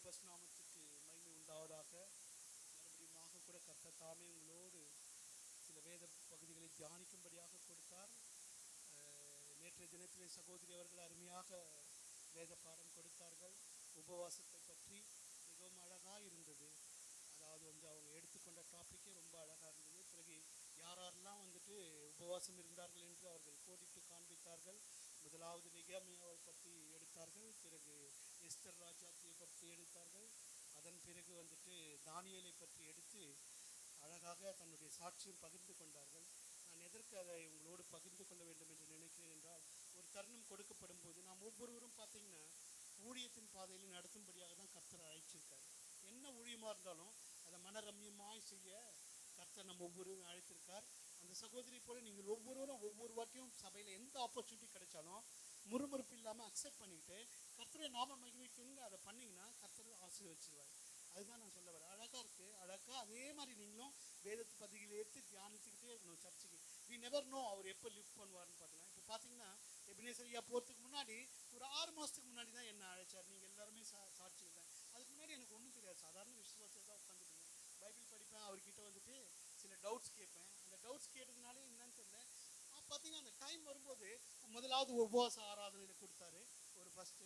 பரிசுநாமத்துக்கு மகிமை உண்டாவதாக. மறுபடியும் கூட கர்த்தர் தாமே உங்களோடு சில வேத பகுதிகளை தியானிக்கும்படியாக கொடுத்தார். நேற்றைய தினத்திலே சகோதரி அவர்கள் அருமையாக வேத பாடம் கொடுத்தார்கள். உபவாசத்தை பற்றி மிகவும் அழகாக இருந்தது. அதாவது அவங்க எடுத்துக்கொண்ட டாப்பிக்கே ரொம்ப அழகாக இருந்தது. பிறகு யாரெல்லாம் உபவாசம் இருந்தார்கள் என்று அவர்கள் கோடிட்டு காண்பித்தார்கள். முதலாவது நெகேமியாவை பற்றி எடுத்தார்கள். பிறகு எஸ்தர் ராஜாத்தியை பற்றி எடுத்தார்கள். அதன் பிறகு தானியேலை பற்றி எடுத்து அழகாக தன்னுடைய சாட்சியம் பகிர்ந்து கொண்டார்கள். நான் எதற்கு அதை உங்களோடு பகிர்ந்து கொள்ள வேண்டும் என்று நினைக்கிறேன் என்றால், ஒரு தருணம் கொடுக்கப்படும் போது நாம் ஒவ்வொருவரும் பார்த்தீங்கன்னா ஊழியத்தின் பாதையில் நடத்தும்படியாக தான் கர்த்தர் அழைச்சிருக்காரு. என்ன ஊழியமாக இருந்தாலும் அதை மனரம்யமாய் செய்ய கர்த்தர் நம்ம ஒவ்வொருவரும் அழைத்திருக்கார். அந்த சகோதரி போல நீங்கள் ஒவ்வொருவரும் ஒவ்வொரு வாட்டியும் சபையில் எந்த ஆப்பர்ச்சுனிட்டி கிடைச்சாலும் முறுமுறுப்பு இல்லாமல் அக்செப்ட் பண்ணிக்கிட்டு கர்த்தரை நாம மகிமைக்குன்னு அதை பண்ணிங்கன்னா கர்த்தர் ஆசீர்வதிச்சிருவார். அதுதான் நான் சொல்ல வரேன். அழகாக இருக்குது. அழகாக அதே மாதிரி நீங்களும் வேதத்து பதிகளை எடுத்து தியானிச்சுக்கிட்டே இருக்கணும். சர்ச்சுக்கு வி நெவர் நோ அவர் எப்போ லிஃப்ட் பண்ணுவார்னு பார்க்கலாம். இப்போ பார்த்தீங்கன்னா எபினேசர் ஐயா போகிறதுக்கு முன்னாடி ஒரு 6 மாதத்துக்கு முன்னாடி தான் என்ன அழைச்சார். நீங்கள் எல்லாருமே சாட்சிகள் தான். அதுக்கு முன்னாடி எனக்கு ஒன்றும் தெரியாது. சாதாரண விசுவாசத்தை தான் உட்காந்துருக்கேன். பைபிள் படிப்பேன். அவர்கிட்ட சில டவுட்ஸ் கேட்பேன். அந்த டவுட்ஸ் கேட்டதுனாலே என்னன்னு தெரியல. பார்த்தீங்கன்னா அந்த டைம் வரும்போது முதலாவது உபவாச ஆராதனையில் கொடுத்தாரு. ஒரு ஃபஸ்ட்டு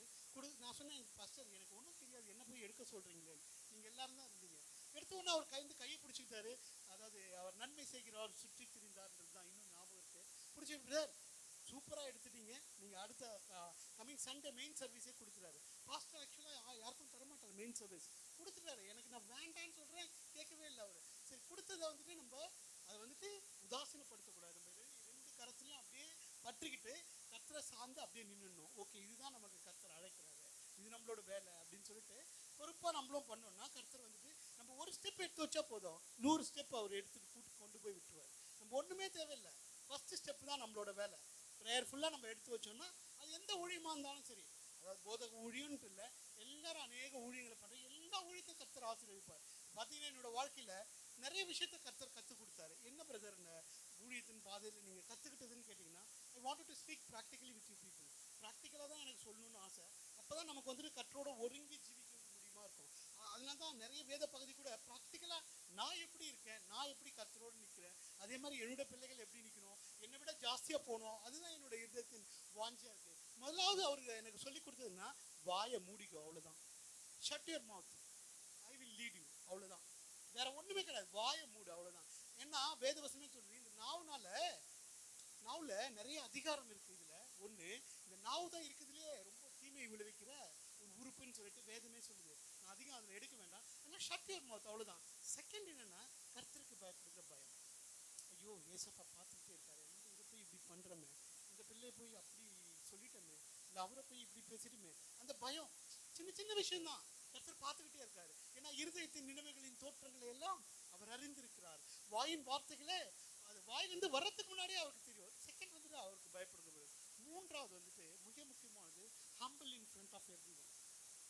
நான் சொன்னேன், ஃபஸ்ட்டு எனக்கு ஒன்றும் தெரியாது, என்ன போய் எடுக்க சொல்கிறீங்களே, நீங்கள் எல்லாரும் தான் இருந்தீங்க. எடுத்த உடனே அவர் கையை பிடிச்சிக்கிட்டாரு. அதாவது அவர் நன்மை செய்கிறவர் சுற்றி திரிந்தார்ன்றது தான் இன்னும் ஞாபகம் இருக்குது. பிடிச்சிட்டு சூப்பராக எடுத்துட்டீங்க, நீங்கள் அடுத்த கம்மிங் சண்டே மெயின் சர்வீஸே கொடுத்துட்டாரு. பாஸ்டர் ஆக்சுவலாக யாருக்கும் தரமாட்டார் மெயின் சர்வீஸ் கொடுத்துட்டாரு. எனக்கு நான் வேண்டான்னு சொல்கிறேன், கேட்கவே இல்லை அவர். சரி கொடுத்ததை நம்ம அதை உதாசீனப்படுத்தக்கூடாது. நம்ம 2 கரத்துலையும் அப்படியே பற்றிக்கிட்டு கர்த்தரை சார்ந்து அப்படியே நின்றுடணும். ஓகே, இதுதான் நமக்கு கர்த்தர் அழைக்கிறாரு, இது நம்மளோட வேலை அப்படின்னு சொல்லிட்டு பொறுப்பாக நம்மளும் பண்ணோம்னா கர்த்தர் நம்ம ஒரு ஸ்டெப் எடுத்து வச்சா போதும், 100 ஸ்டெப் அவர் எடுத்துட்டு கொண்டு போய் விட்டுருவார். நம்ம ஒன்றுமே தேவையில்லை. ஃபஸ்ட்டு ஸ்டெப் தான் நம்மளோட வேலை. ப்ரேயர்ஃபுல்லாக நம்ம எடுத்து வச்சோம்னா அது எந்த ஊழியமாக இருந்தாலும் சரி, அதாவது போதக ஊழியம்ன்ட்டு இல்லை, எல்லாரும் அநேக ஊழியங்களை பண்ணுற எல்லா ஊழியத்தையும் கர்த்தர் ஆசீர்வதிப்பார். பார்த்தீங்கன்னா என்னோடய வாழ்க்கையில் நிறைய விஷயத்த கர்த்தர் கற்றுக் கொடுத்தாரு. என்ன பிரதர் இந்த ஊழியத்தின் பாதையில் நீங்கள் கற்றுக்கிட்டதுன்னு கேட்டிங்கன்னா, I want to speak practically with you people. ப்ராக்டிக்கலாக தான் எனக்கு சொல்லணும்னு ஆசை. அப்போ தான் நமக்கு கர்த்தரோட ஒருங்கி ஜீவிக்க முடியுமா இருக்கும். அதனால தான் நிறைய வேத பகுதி கூட ப்ராக்டிக்கலாக நான் எப்படி இருக்கேன், நான் எப்படி கர்த்தரோடு நிற்கிறேன், அதே மாதிரி என்னோட பிள்ளைகள் எப்படி நிற்கணும், என்னை விட ஜாஸ்தியாக போகணும், அதுதான் என்னோட இதயத்தின் வாஞ்சியாக இருக்குது. முதலாவது அவருக்கு எனக்கு சொல்லி கொடுத்ததுன்னா, வாயை மூடிக்கும், அவ்வளோதான். Shut your mouth, I will lead you, அவ்வளோதான். வேற ஒன்றுமே கிடையாது. வாயை மூடு, அவ்வளோதான். ஏன்னா வேதவசமே சொல்லுது, இந்த நாவில் நிறைய அதிகாரம் இருக்குது. இதில் ஒன்று, இந்த நாவு தான் இருக்குதுலேயே ரொம்ப தீமை விளைவிக்கிற ஒரு உறுப்புன்னு சொல்லிட்டு வேதமே சொல்லுது. நான் அதிகம் அதில் எடுக்க வேண்டாம். ஆனால் ஷட் யுவர் மவுத், அவ்வளோதான். செகண்ட் என்னென்னா, கர்த்தருக்கு பயப்படுகிற பயம். ஐயோ ஏசப்பா பார்த்துக்கிட்டே இருக்காரு, இதை போய் இப்படி பண்ணுறோமே, இந்த பிள்ளையை போய் அப்படி சொல்லிட்டோமே, இல்லை அவரை போய் இப்படி பேசிட்டுமே, அந்த பயம். சின்ன சின்ன விஷயம்தான், கர்த்தர் பார்த்துக்கிட்டே இருக்காரு. ஏன்னா இருதயத்தின் நினைவுகளின் தோற்றங்களை எல்லாம் அவர் அறிந்திருக்கிறார். வாயின் வார்த்தைகளே அது வாயிலிருந்து வர்றதுக்கு முன்னாடியே அவருக்கு தெரியும். செகண்ட் அவருக்கு பயப்படுகிறது. மூன்றாவது மிக முக்கியமானது, humble in front of everyone.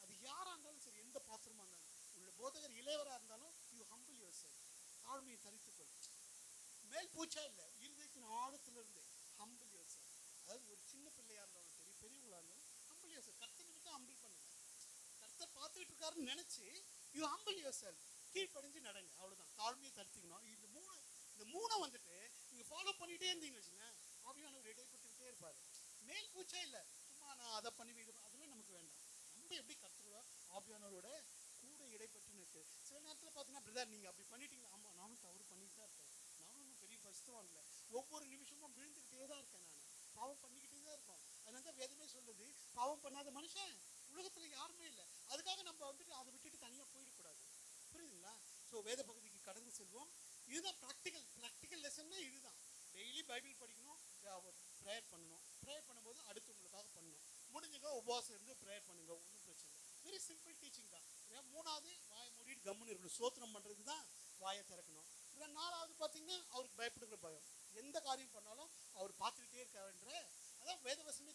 அது யாராக இருந்தாலும் சரி, எந்த பாத்திரமாக இருந்தாலும், உள்ள போதகர் இளையவராக இருந்தாலும், யூ ஹம்பிள் யுவர் செல்ஃப், தாழ்மையை தரித்துக்கொள். மேல் பூச்சா இல்லை, இருதயத்தின் ஆழத்திலிருந்து ஹம்பிள் யுவர் செல்ஃப். அதாவது ஒரு சின்ன பிள்ளையாக இருந்தாலும் சரி, பெரியவங்களாக இருந்தாலும் ஹம்பிள் யுவர் செல்ஃப். கர்த்தர் மட்டும் ஹம்பிள் பண்ணுங்க. கர்த்தர் பார்த்துக்கிட்டு இருக்காருன்னு நினச்சி யூ ஹம்பிள் யுவர் செல்ஃப், கீழ்ப்படிஞ்சு நடங்க, அவ்வளோதான். தாழ்மையை தரித்திக்கணும். இந்த மூணை நீங்கள் ஃபாலோ பண்ணிகிட்டே இருந்தீங்கன்னு வச்சுங்க, ஆவியானவர் இடைப்பட்டுக்கிட்டே இருப்பார். மேல் பூச்சா இல்லை, சும்மா நான் அதை பண்ணி அதெல்லாம் நமக்கு வேண்டாம். நம்ம எப்படி கர்த்தரோட ஆவியானவரோட கூட இடைப்பட்டு இருக்கு. சில நேரத்தில் பார்த்தீங்கன்னா, பிரதர் நீங்கள் அப்படி பண்ணிட்டீங்களா? ஆமாம், நானும் தவறு பண்ணிட்டு தான் இருக்கேன். நானும் இன்னும் பெரிய பரிசுத்தவான் இல்லை, ஒவ்வொரு நிமிஷமும் விழுந்துக்கிட்டே தான் இருக்கேன், நான் பாவம் பண்ணிக்கிட்டே தான் இருக்கோம். அதனால தான் வேதமே சொல்லுது, பாவம் பண்ணாத மனுஷன் உலகத்தில் யாருமே இல்லை. அதுக்காக நம்ம அதை விட்டுட்டு தனியாக போயிடக்கூடாது. புரியுதுங்களா? ஸோ வேத பகுதிக்கு கடந்து செல்வோம். இதுதான் ப்ராக்டிக்கல் லெசன்னா இதுதான். டெய்லி பைபிள் படிக்கணும், ப்ரேயர் பண்ணணும். ப்ரேயர் பண்ணும்போது அடுத்தவங்களுக்காக பண்ணணும். முடிஞ்சுங்க உபவாசம் இருந்து ப்ரேயர் பண்ணுங்க, ஒன்றும் பிரச்சனை இல்லை. வெரி சிம்பிள் டீச்சிங் தான். மூணாவது, வாயை மூடிட்டு கம்முன்னு இருக்கணும். சோத்திரம் பண்ணுறதுக்கு தான் வாயை திறக்கணும். இல்லை நாலாவது பார்த்தீங்கன்னா, அவருக்கு பயப்படுகிற பயம். எந்த காரியம் பண்ணாலும் அவர் பார்த்துக்கிட்டே இருக்காருன்ற அதான் வேதவசமே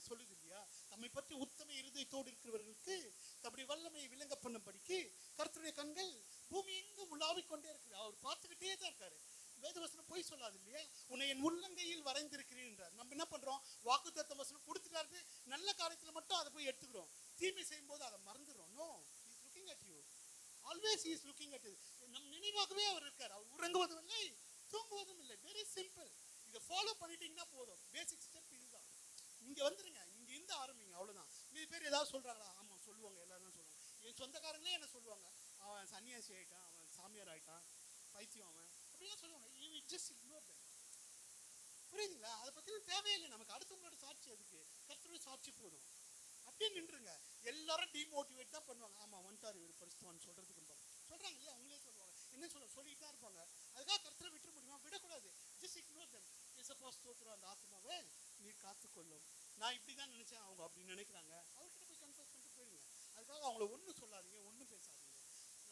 சொல்லுது இல்லையா? நம்மை பற்றி உத்தம இருதயத்தோடு இருக்கிறவர்களுக்கு தம்முடைய வல்லமையை விளங்க பண்ணும்படிக்கு கர்த்தருடைய கண்கள் பூமி எங்கும் உலாவிக் கொண்டே இருக்குது. அவர் பார்த்துக்கிட்டே தான் இருக்காரு. வேதவசனம் போய் சொல்லாது இல்லையா? உன்னை என் உள்ளங்கையில் வரைந்திருக்கிறேன் என்றார். நம்ம என்ன பண்றோம்? வாக்குத்தத்த வசனம் கொடுத்துட்டாரு, நல்ல காரியத்துல மட்டும் அதை போய் எடுத்துக்கிறோம், தீமை செய்யும் போது அதை மறந்துடுறோம். No, is looking always he is looking at it. நம் நினைவாகவே அவர் இருக்கார். அவர் உறங்குவதும் இல்லை, தூங்குவதும் இல்லை. Very simple. இதை ஃபாலோ பண்ணிட்டீங்கன்னா போதும். பேசிக் ஸ்டெப் இதுதான். இங்க வந்துருங்க, இங்க இருந்து ஆரம்பிங்க, அவ்வளவுதான். மீதி பேர் ஏதாவது சொல்றாங்களா? ஆமா சொல்லுவாங்க, எல்லாரும் சொல்லுவாங்க. என் சொந்தக்காரங்களே என்ன சொல்லுவாங்க, அவன் சன்னியாசி ஆயிட்டான், அவன் சாமியார் ஆயிட்டான், பைத்தியம் அவன், அப்படிலாம் சொல்லுவாங்க. யூ ஜஸ்ட் இக்னோர் தம். புரியுதுங்களா? அதை பத்தி தேவையில்லை நமக்கு. அடுத்தவங்களோட சாட்சி அதுக்கு, கர்த்தரோட சாட்சி போதும். அப்படியே நின்றுங்க. எல்லாரும் டிமோட்டிவேட் தான் பண்ணுவாங்க. ஆமா வந்துட்டாரு இவர் பரிசுத்தவான் சொல்றதுக்கு சொல்றாங்க இல்லையா, அவங்களே சொல்லுவாங்க. என்ன சொல்லிட்டு தான் இருப்பாங்க. அதுக்காக கர்த்தரை விட்டுற முடியுமா? விடக்கூடாது. ஜஸ்ட் இக்னோர் தம். ஏசப்பா ஸ்தோத்திரம், அந்த ஆத்மாவே நீர் காத்துக்கொள்ளும். நான் இப்படிதான் நினைச்சேன், அவங்க அப்படி நினைக்கிறாங்க, அவர்கிட்ட போய் கன்ஃபர்ஸ் பண்ணிட்டு போயிடுங்க. அதுக்காக அவங்கள ஒன்றும் சொல்லாதீங்க, ஒன்றும் பேசாதீங்க.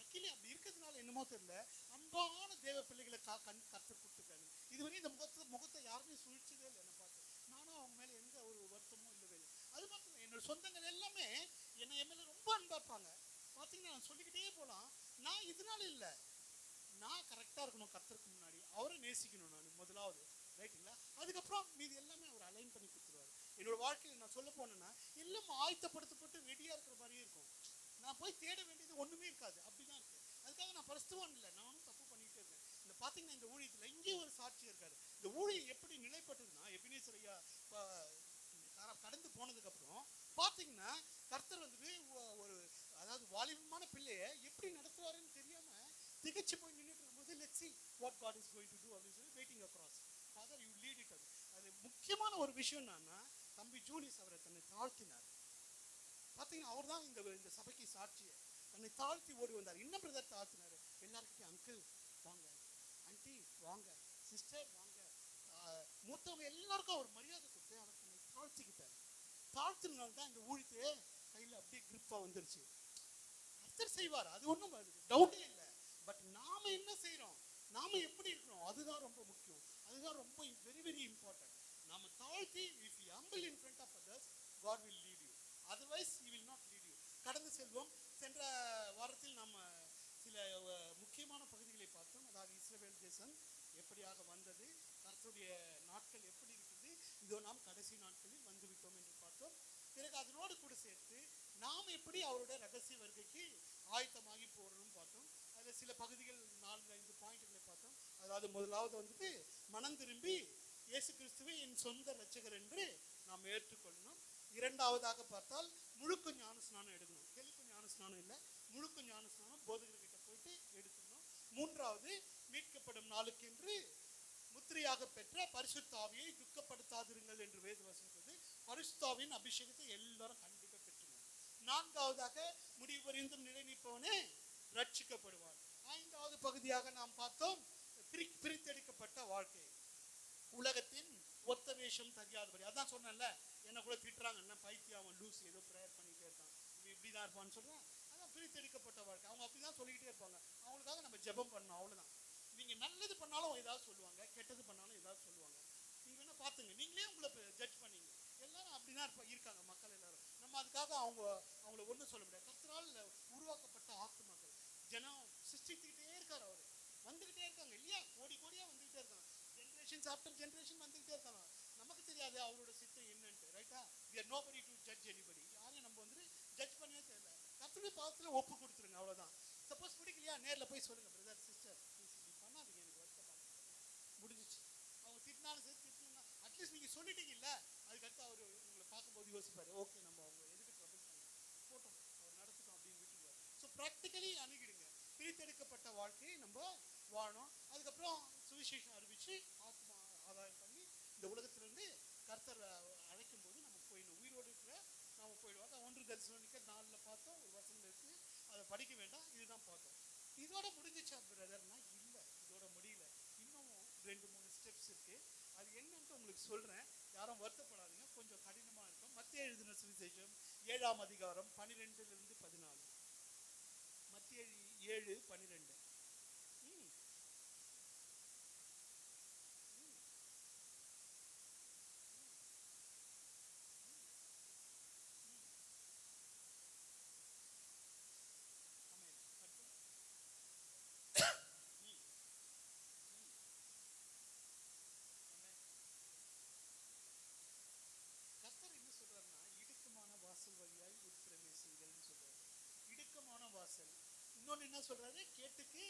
லக்கிலி அப்படி இருக்கிறதுனால என்னமோ தெரியல, அன்பான தேவ பிள்ளைகளை கர்த்தர் கொடுத்துருக்காரு. இதுவரை இந்த முகத்தை யாருமே சுழிச்சதே இல்லை என்னை பார்த்து. நானும் அவங்க மேல எந்த ஒரு வருத்தமும் இல்லவே இல்லை. அது மட்டும் என்னோட சொந்தங்கள் எல்லாமே என்னை என் மேல ரொம்ப அன்பா இருப்பாங்க. பார்த்தீங்கன்னா நான் சொல்லிக்கிட்டே போகலாம். நான் இதனால இல்லை, நான் கரெக்டாக இருக்கணும் கர்த்தருக்கு முன்னாடி, அவரை நேசிக்கணும் நான் முதலாவது, ரைட்டுங்களா? அதுக்கப்புறம் மீது எல்லாமே அவர் அலைன் பண்ணி கொடுத்துருவாரு. என்னோட வாழ்க்கையில் நான் சொல்ல போனேன்னா எல்லாம் ஆயத்தப்படுத்தப்பட்டு ரெடியாக இருக்கிற மாதிரியே இருக்கும். நான் போய் தேட வேண்டியது ஒன்றுமே இருக்காது, அப்படிதான் இருக்கு. அதுக்காக நான் பரிசுத்தவான் இல்லை, நானும் தப்பு பண்ணிக்கிட்டே இருக்கேன். இந்த பார்த்தீங்கன்னா இந்த ஊழியத்தில் இங்கே ஒரு சாட்சி இருக்காரு. இந்த ஊழியம் எப்படி நிலைப்பட்டதுன்னா, எபினேசர் ஐயா கடந்து போனதுக்கப்புறம் பார்த்தீங்கன்னா கர்த்தர் வந்துட்டு ஒரு, அதாவது வாலிபமான பிள்ளையை எப்படி நடத்துவாருன்னு தெரியாம திகச்சு போய் நின்றுட்டு இருக்கும்போது, let's see what God is going to do அப்படின்னு சொல்லி waiting across. Father you lead it. அது முக்கியமான ஒரு விஷயம் என்னன்னா, தம்பி ஜூலியஸ் அவரை தன்னை தாழ்த்தினார். பார்த்தீங்கன்னா அவர் தான் இந்த சபைக்கு சாட்சியை. தன்னை தாழ்த்தி ஓடி வந்தார். என்ன பிரதர் தாழ்த்தினாரு? எல்லாருக்கிட்டையும் அங்கிள் வாங்க, ஆண்டி வாங்க, சிஸ்டர் வாங்க, மூத்தவங்க எல்லாருக்கும் அவர் மரியாதை கொடுத்து அவர் தன்னை தாழ்த்திக்கிட்டார். தாழ்த்தினால தான் இந்த ஊழியத்தையே கையில் அப்படியே கிரிப்பா வந்துருச்சு. கர்த்தர் செய்வார், அது ஒன்றும் டவுட்டே இல்லை. பட் நாம என்ன செய்யறோம், நாம எப்படி இருக்கிறோம், அதுதான் ரொம்ப முக்கியம். அதுதான் ரொம்ப வெரி வெரி இம்பார்ட்டன்ட். நாம தாழ்த்தி, if you humble in front of others, God will lead you. Otherwise he will not lead you. கடந்து செல்வோம். சென்ற வாரத்தில் நம்ம சில முக்கியமான பகுதிகளை பார்த்தோம். அதாவது இஸ்ரவேல் தேசம் எப்படியாக வந்தது, கர்த்தருடைய நாட்கள் எப்படி இருக்குது, இதோ நாம் கடைசி நாட்களில் வந்துவிட்டோம் என்று பார்த்தோம். பிறகு அதனோடு கூட சேர்த்து நாம் எப்படி அவருடைய ரகசிய வருகைக்கு ஆயத்தமாகி போறோம்னு பார்த்தோம். அதில் சில பகுதிகள் 4-5 பாயிண்ட்களை பார்த்தோம். அதாவது முதலாவது வந்துட்டு மனம் திரும்பி இயேசு கிறிஸ்துவை என் சொந்த இரட்சகர் என்று நாம் ஏற்றுக்கொள்ளணும். இரண்டாவதாக பார்த்தால் முழுக்க ஞானஸ்நானம் எடுக்கணும். தெளிப்பு ஞானஸ்நானம் இல்லை, முழுக்க ஞானஸ்நானம் போதகர்கிட்ட போயிட்டு எடுத்துக்கணும். மூன்றாவது மீட்கப்படும் நாளுக்கென்று முத்திரையாக பெற்ற பரிசுத்த ஆவியை துக்கப்படுத்தாதிருங்கள் என்று வேதவசனது. பரிசுத்த ஆவியின் அபிஷேகத்தை எல்லாரும் கண்டிப்பாக பெற்றுக்கணும். நான்காவதாக முடிவு பரியந்தம் நிலை நிற்பவனே ரட்சிக்கப்படுவார். ஐந்தாவது பகுதியாக நாம் பார்த்தோம் பிரித்தெடுக்கப்பட்ட வாழ்க்கை. உலகத்தின் ஒத்த வேஷம் தெரியாதபடி. அதான் சொன்னேன்ல, என்ன கூட திட்டுறாங்க, என்ன பைத்தியம் அவன் லூஸ், ஏதோ ப்ரேயர் பண்ணிட்டே இருக்கான், இப்படிதான் இருப்பான்னு சொல்றேன். அதான் பிரித்தெடுக்கப்பட்ட வாழ்க்கை. அவங்க அப்படிதான் சொல்லிக்கிட்டே இருப்பாங்க. அவங்களுக்காக நம்ம ஜெபம் பண்ணணும், அவ்வளவுதான். நீங்க நல்லது பண்ணாலும் ஏதாவது சொல்லுவாங்க, கெட்டது பண்ணாலும் ஏதாவது சொல்லுவாங்க. நீங்க வேணா பாத்துங்க, நீங்களே உங்களை ஜட்ஜ் பண்ணீங்க. எல்லாரும் அப்படிதான் இருக்காங்க மக்கள் எல்லாரும். நம்ம அதுக்காக அவங்கள ஒன்றும் சொல்ல முடியாது. கர்த்தரால் உருவாக்கப்பட்ட ஆத்துமாக்கள் ஜனம் சிருஷ்டித்துக்கிட்டே இருக்காரு. அவரு வந்துகிட்டே இருக்காங்க இல்லையா, கோடி கோடியா வந்துகிட்டே இருக்காங்க. ஜென்ரேஷன்ஸ் ஆஃப்டர் ஜென்ரேஷன் வந்துகிட்டே இருக்காங்க. நமக்கு தெரியாது அவரோட சித்தம் என்னன்ட்டு, ரைட்டா? we are nobody to judge anybody. யாரையும் நம்ம வந்து ஜட்ஜ் பண்ணவே தெரியல. கர்த்தருடைய பாதத்துல ஒப்பு கொடுத்துருங்க, அவ்வளவுதான். சப்போஸ் பிடிக்கலையா நேரில் போய் சொல்லுங்க, பிரதர் சிஸ்டர் இப்படி பண்ணாதீங்க, எனக்கு வருத்தமா முடிஞ்சிச்சு. அவங்க திட்டினாலும் சரி, திட்டினா அட்லீஸ்ட் நீங்க சொல்லிட்டீங்கல்ல, அதுக்கடுத்து அவர் உங்களை பார்க்கும்போது யோசிப்பாரு, ஓகே நம்ம அவங்க எதுக்கு ட்ரபிள் பண்ணலாம், போட்டோம் அவர் நடத்துட்டோம் அப்படின்னு விட்டுருவாரு. So practically அணுகிடுங்க. பிரித்தெடுக்கப்பட்ட வாழ்க்கையை நம்ம வாழணும். அதுக்கப்புறம் சுவிசேஷம் அறிவிச்சு ஆத்மா ஆதாயம் பண்ணி இந்த உலகத்திலிருந்து கர்த்தர் அழைக்கும் போது நம்ம போயிடணும். உயிரோடு இருக்கிற நம்ம போயிடுவோம். அதான் 1 தெசலோனிக்கர் 4 பார்த்தோம். ஒரு வசனம் இருக்கு, அதை படிக்க வேண்டாம், இதுதான் பார்த்தோம். இதோட முடிஞ்சிச்சா பிரதர்னா? இல்லை, இதோட முடியல. இன்னும் 2-3 ஸ்டெப்ஸ் இருக்கு. அது என்னன்ட்டு உங்களுக்கு சொல்றேன், யாரும் வருத்தப்படாதீங்க, கொஞ்சம் கடினமா இருக்கும். மத்திய எழுதின சுவிசேஷம் 7ஆம் அதிகாரம் 12-14. மத்திய 7:12. இன்னொன்று என்ன சொல்றாரு, கேட்டுக்கு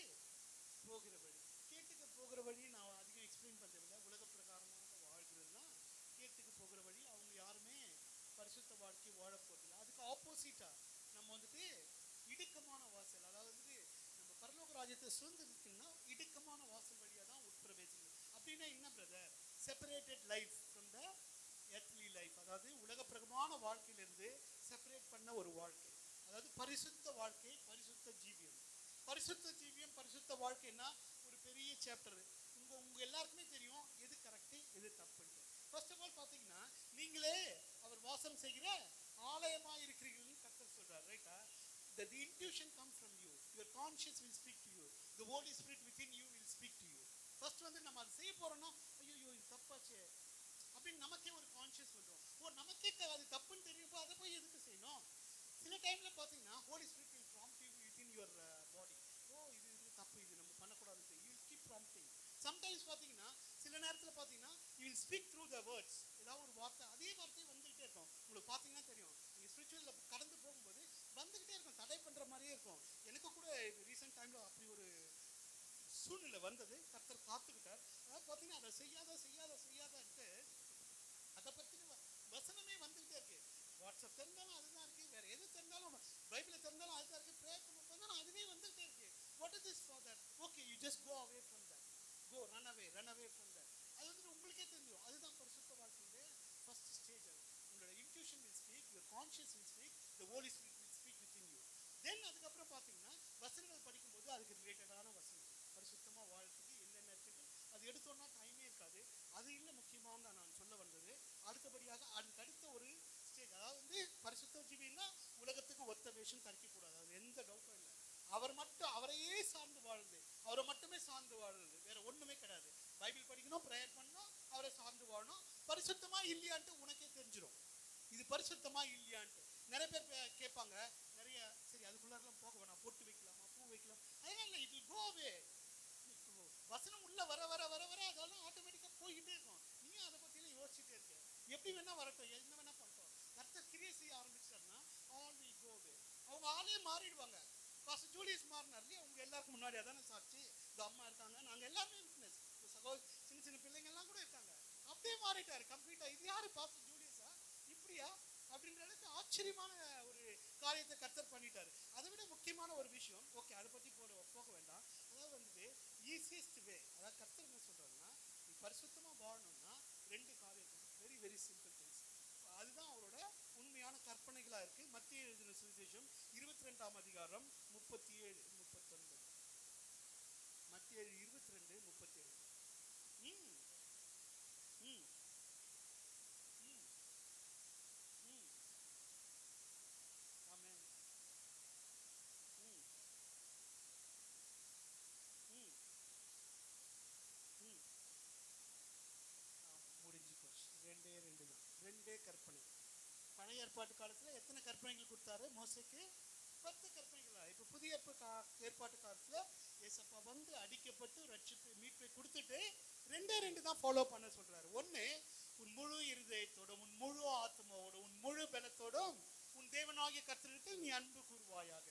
போகிற வழி. கேட்டுக்கு போகிற வழி நான் அதிகம் எக்ஸ்பிளைன் பண்ணுறதில்ல. உலக பிரகாரமாக வாழ்கிறதுனா கேட்டுக்கு போகிற வழி. அவங்க யாருமே பரிசுத்த வாழ்க்கை வாழ போறதில்லை. அதுக்கு ஆப்போசிட்டா நம்ம வந்துட்டு இடுக்கமான வாசல், அதாவது வந்துட்டு நம்ம பரலோக ராஜ்யத்தை சுதந்திரத்துக்குன்னா இடுக்கமான வாசல் வழியாக தான் உட்பிரவேசிக்கணும். அப்படின்னா என்ன brother? Separated life from the earthly life, அதாவது உலக பிரகமான வாழ்க்கையிலிருந்து செப்பரேட் பண்ண ஒரு வாழ்க்கை, அதாவது பரிசுத்த வாழ்க்கை, பரிசுத்த ஜீவியம். பரிசுத்த ஜீவியம், பரிசுத்த வாழ்க்கைன்னா ஒரு பெரிய சாப்டர். உங்க எல்லாருக்குமே தெரியும் எது கரெக்டு எது தப்புன்ட்டு. ஃபர்ஸ்ட் ஆஃப் ஆல் பார்த்தீங்கன்னா, நீங்களே அவர் வாசம் செய்கிற ஆலயமாக இருக்கிறீர்கள்னு கர்த்தர் சொல்றார். ரைட்டா? The intuition comes from you. Your conscience will speak to you. The Holy Spirit within you will speak to you. First வந்து நம்ம அதை செய்ய போறோம்னா, ஐயோ இது தப்பாச்சே அப்படின்னு நமக்கே ஒரு கான்ஷியஸ் வந்துடும். நமக்கே அது தப்புன்னு தெரியும்போ அதை போய் எதுக்கு செய்யணும்? சில டைம்ல பார்த்தீங்கன்னா holy spirit will prompt you within your body. இது தப்பு, இது நம்ம பண்ணக்கூடாதுன்னு you will keep prompting. Sometimes பார்த்தீங்கன்னா சில நேரத்தில் பார்த்தீங்கன்னா you will speak through the words. ஏதாவது ஒரு வார்த்தை, அதே வார்த்தை வந்துகிட்டே இருக்கும். உங்களுக்கு பார்த்தீங்கன்னா தெரியும், நீங்கள் ஸ்பிரிச்சுவலில் கடந்து போகும்போது வந்துகிட்டே இருக்கும், தடை பண்ணுற மாதிரியே இருக்கும். எனக்கு கூட ரீசெண்ட் டைமில் அப்படி ஒரு சூழ்நிலை வந்தது. கர்த்தர் காத்துக்கிட்டார். அதாவது பார்த்தீங்கன்னா அதை செய்யாதன்ட்டு அதை பற்றின வசனமே வந்துகிட்டே இருக்கு. வாட்ஸ்அப் தெரிந்தாலும் அதுதான் இருக்கு, வேற எது தெரிந்தாலும் பைபிளை தெரிந்தாலும் அதுதான் இருக்கு, ப்ரேயர் பண்ண போனாலும் அதுவே வந்துகிட்டே இருக்கு. What is this for that? Okay, you just go away from that. Go run away from that. அது வந்து உங்களுக்கே தெரியும். அதுதான் பரிசுத்த வாழ்க்கையிலே ஃபர்ஸ்ட் ஸ்டேஜ். உங்களோட intuition will speak, your conscience will speak, the Holy Spirit will speak within you. Then அதுக்கப்புறம் பார்த்தீங்கன்னா வசனங்கள் படிக்கும்போது அதுக்கு ரிலேட்டடான வசனம், பரிசுத்தமாக வாழ்றதுக்கு என்னென்ன இருக்குது அது எடுத்தோன்னா டைமே இருக்காது. அது இல்லை முக்கியமான நான் சொல்ல வந்தது. அடுத்தபடியாக அதுக்கு அடுத்த ஒரு ஸ்டேஜ், அதாவது வந்து பரிசுத்த ஜீவின்னா உலகத்துக்கு ஒத்த வேஷம் தரிக்கக்கூடாது. அது எந்த டவுட்டும் இல்லை. அவரையே சார்ந்து வாழ்ந்து, அவரை மட்டுமே சார்ந்து வாழ்றது, வேற ஒண்ணுமே கிடையாது. பைபிள் படிக்கணும், ப்ரேயர் பண்ணணும், அவரை சார்ந்து வாழணும். பரிசுத்தமா இல்லையான்ட்டு உனக்கே தெரிஞ்சிடும், இது பரிசுத்தமா இல்லையான்ட்டு. நிறைய பேர் கேட்பாங்க, நிறைய சரி அதுக்குள்ளாரெல்லாம் போக வேணாம், பொட்டு வைக்கலாமா, பூ வைக்கலாம், அதெல்லாம் இல்லை, இட் வில் கோ அவே. வசனம் உள்ள வர வர வர வர அதெல்லாம் ஆட்டோமேட்டிக்கா போய்கிட்டே இருக்கும். நீயும் அதை பத்தியெல்லாம் யோசிச்சுட்டே இருக்க. எப்படி வேணா வரட்டும், என்ன வேணா பண்ணிட்டோம். கர்த்தர் கிரியை செய்ய ஆரம்பிச்சாருன்னா ஆல் வில் கோ அவே. அவங்க ஆளே மாறிடுவாங்க. பாஸ்டர் ஜூலியஸ் மாறினார் இல்லையா, உங்க எல்லாருக்கும் முன்னாடி அதானே சாட்சி. இந்த அம்மா இருக்காங்க, நாங்க எல்லாருமே விட்னஸ், சின்ன சின்ன பிள்ளைங்க எல்லாம் கூட இருக்காங்க. அப்படியே மாறிட்டாரு கம்ப்ளீட்டா. இது யாரு பாஸ்டர் ஜூலியஸா, இப்படியா அப்படின்ற அளவுக்கு ஆச்சரியமான ஒரு காரியத்தை கர்த்தர் பண்ணிட்டாரு. அதை விட முக்கியமான ஒரு விஷயம், ஓகே அதை பத்தி போக வேண்டாம். அதாவது வந்துட்டு ஈஸியஸ்ட் வே, அதாவது கர்த்தர் என்ன சொல்றாருன்னா, நீ பரிசுத்தமா வாழணும்னா ரெண்டு காரியம், வெரி வெரி சிம்பிள் திங்ஸ். அதுதான் அவரோட உண்மையான கற்பனைகளா இருக்கு. மத்திய எழுதின சுவிசேஷம் 22ஆம் அதிகாரம் 37 39. மத்திய 22:37. முடிஞ்சு போச்சு. ரெண்டு தான், ரெண்டே கற்பனை. பழைய ஏற்பாட்டு காலத்துல எத்தனை கற்பனைகள் கொடுத்தாரு மோசேக்கு? 10 கற்பனைகளா? இப்ப புதிய ஏற்பாட்டு காலத்துல ஏசப்பா வந்து அடிக்கப்பட்டு ரட்சிப்பு மீட்பை கொடுத்துட்டு ரெண்டு தான் ஃபாலோ பண்ண சொல்றாரு. ஒண்ணு, உன் முழு இருதயத்தோடும், உன் முழு ஆத்மாவோடும், உன் முழு பலத்தோடும் உன் தேவனாகிய கர்த்தருக்கு நீ அன்பு கூறுவாயாக.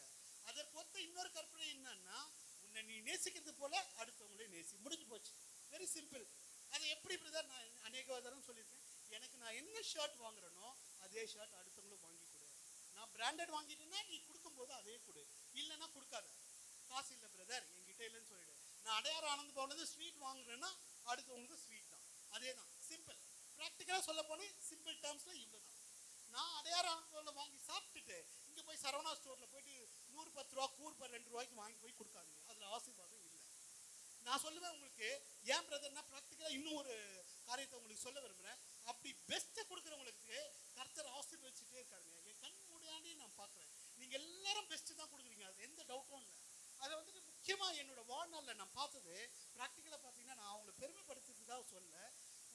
அதற்கு ஒத்த இன்னொரு கற்பனை என்னன்னா, உன்னை நீ நேசிக்கிறது போல அடுத்தவங்களே நேசி. முடிஞ்சு போச்சு. Very simple. அதை எப்படி பிரதர்? நான் அநேக தரம் சொல்லியிருக்கேன். எனக்கு நான் என்ன ஷர்ட் வாங்குறேனோ அதே ஷர்ட் அடுத்தவங்களும் வாங்கி கொடு. நான் பிராண்டட் வாங்கிட்டேன்னா நீ கொடுக்கும்போது அதே கொடு, இல்லைன்னா கொடுக்காத. காசு இல்லை பிரதர் என்கிட்ட இல்லைன்னு சொல்லிடு. நான் அடையாறு ஆனந்த் பவன்ல ஸ்வீட் வாங்குறேன்னா அடுத்தவங்களுக்கு ஸ்வீட் தான். அதே தான், சிம்பிள். ப்ராக்டிக்கலாக சொல்ல போனேன், சிம்பிள் டேர்ம்ஸ்ல இவ்வளோதான். நான் அடையாறு ஆனந்த் பவன்ல வாங்கி சாப்பிட்டுட்டு இங்கே போய் சரவணா ஸ்டோர்ல போயிட்டு 110 ரூபா கூர் 2 ரூபாய்க்கு வாங்கி போய் கொடுக்காதீங்க. அதில் ஆசீர்வாதம் இல்லை. நான் சொல்லுவேன் உங்களுக்கு, ஏன் பிரதர்னா ப்ராக்டிக்கலாக இன்னும் ஒரு காரியத்தை உங்களுக்கு சொல்ல விரும்புகிறேன். அப்படி பெஸ்ட்டை கொடுக்குறவங்களுக்கு கர்த்தர் ஆசீர்வதிச்சுட்டே இருக்காருங்க. என் கண் மூடியாண்டி நான் பார்க்குறேன். நீங்கள் எல்லாரும் பெஸ்ட்டு தான் கொடுக்குறீங்க, அது எந்த டவுட்டும் இல்லை. அதை வந்துட்டு முக்கியமாக என்னோட வாழ்நாளில் நான் பார்த்தது, ப்ராக்டிக்கலாக பார்த்தீங்கன்னா, நான் அவங்களை பெருமைப்படுத்துறதுக்காக சொல்ல,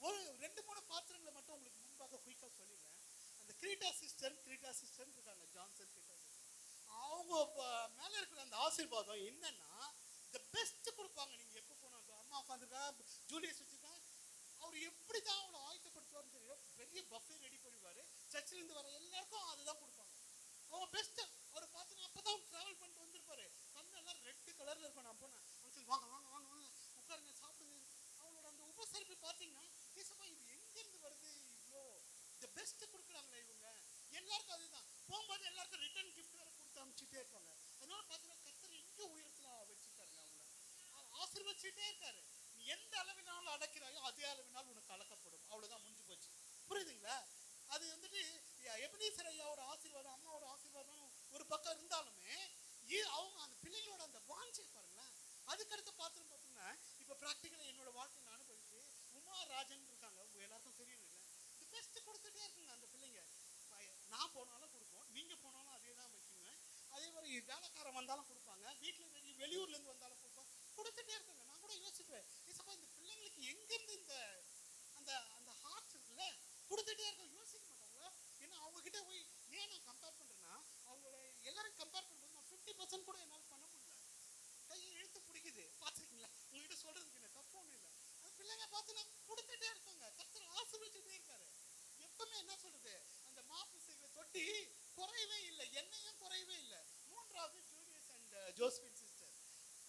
ஒரு 2-3 பாத்திரங்களை மட்டும் உங்களுக்கு முன்பாக குயிக்காக சொல்லிடுறேன். அந்த கிரீட்டா சிஸ்டர் இருக்காங்க, ஜான்சன் கிரீட்டா சிஸ்டர். அவங்க மேலே இருக்கிற அந்த ஆசீர்வாதம் என்னன்னா, த பெஸ்ட் கொடுப்பாங்க. நீங்கள் எப்போ போனாலும் அம்மா உட்காந்துருக்கா, ஜூலியஸ் வச்சுருக்கா, அவர் எப்படி தான் அவளை ஆயத்தப்படுத்துவார்னு தெரியும். பெரிய பஃபே ரெடி பண்ணிடுவார். சர்ச்சிலேருந்து வர எல்லாருக்கும் அதுதான் கொடுப்பாங்க. அவங்க பெஸ்ட்டு. அவரை பார்த்தீங்கன்னா அப்போ தான் ட்ராவல் பண்ணிட்டு வந்திருப்பாரு. கண்ணெல்லாம் போய் பார்த்தீங்கன்னா ஏசப்பா இது எங்கேருந்து வருது இவ்வளோ த பெஸ்ட் கொடுக்குறாங்களே இவங்க. எல்லாருக்கும் அதுதான். போகும்போது எல்லாருக்கும் ரிட்டர்ன் கிஃப்ட் வேற கொடுத்து அனுப்பிச்சுட்டே இருப்பாங்க. அதனால பார்த்தீங்கன்னா கர்த்தர் எங்கே உயரத்தில் வச்சுட்டாருங்க அவங்கள. ஆசீர்வதிச்சுட்டே இருக்காரு. நீ எந்த அளவினாலும் அடக்கிறாயோ அதே அளவினால் உனக்கு அளக்கப்படும். அவ்வளோதான், முடிஞ்சு போச்சு. புரியுதுங்களா? அது வந்துட்டு எபனேசர் ஐயாவோட ஆசீர்வாதம், அம்மாவோட ஆசீர்வாதம் ஒரு பக்கம் இருந்தாலுமே அவங்க அந்த பிள்ளைங்களோட அந்த வாஞ்சை பாருங்களேன். அதுக்கடுத்து பார்த்தீங்கன்னா இப்போ ப்ராக்டிக்கலாக என்னோட வாழ்க்கை நான் அனுபவிச்சு உமா ராஜன் இருக்காங்க, உங்க எல்லாருக்கும் தெரியும் இல்லை, இது பெஸ்ட் கொடுத்துட்டே இருக்குங்க அந்த பிள்ளைங்க. நான் போனாலும் கொடுப்போம், நீங்க போனாலும் அதே தான் வைக்குங்க. அதே மாதிரி வேலைக்காரன் வந்தாலும் கொடுப்பாங்க, வீட்டில் வெளியூர்ல இருந்து வந்தாலும் கொடுப்போம், கொடுத்துட்டே இருக்குங்க. நான் கூட யோசிப்பேன், ஏசப்பா இந்த பிள்ளைங்களுக்கு எங்கேருந்து இந்த அந்த அந்த ஹார்ட்ஸ் இருக்குல்ல கொடுத்துட்டே இருக்கும். யோசிக்க மாட்டாங்களா? ஏன்னா அவங்க கிட்ட போய் ஏன் நான் கம்பேர் பண்றேன்னா, அவங்கள எல்லாரும் கம்பேர் பண்ணும்போது நான் 50% கூட என்னால் பண்ண முடியல. கையை இழுத்து பிடிக்குது, பார்த்துருக்கீங்களா? உங்ககிட்ட சொல்றதுக்கு என்ன தப்பு ஒன்றும் இல்லை. அந்த பிள்ளைங்க பார்த்து நான் கொடுத்துட்டே இருக்காங்க. கர்த்தர் ஆசீர்வதிச்சுட்டே இருக்காரு. எப்பவுமே என்ன சொல்றது, அந்த மாப்பிசைகளை தொட்டி குறையவே இல்லை, என்னையும் குறையவே இல்லை. மூன்றாவது ஜூலியஸ் அண்ட் ஜோஸ்பின் சிஸ்டர்.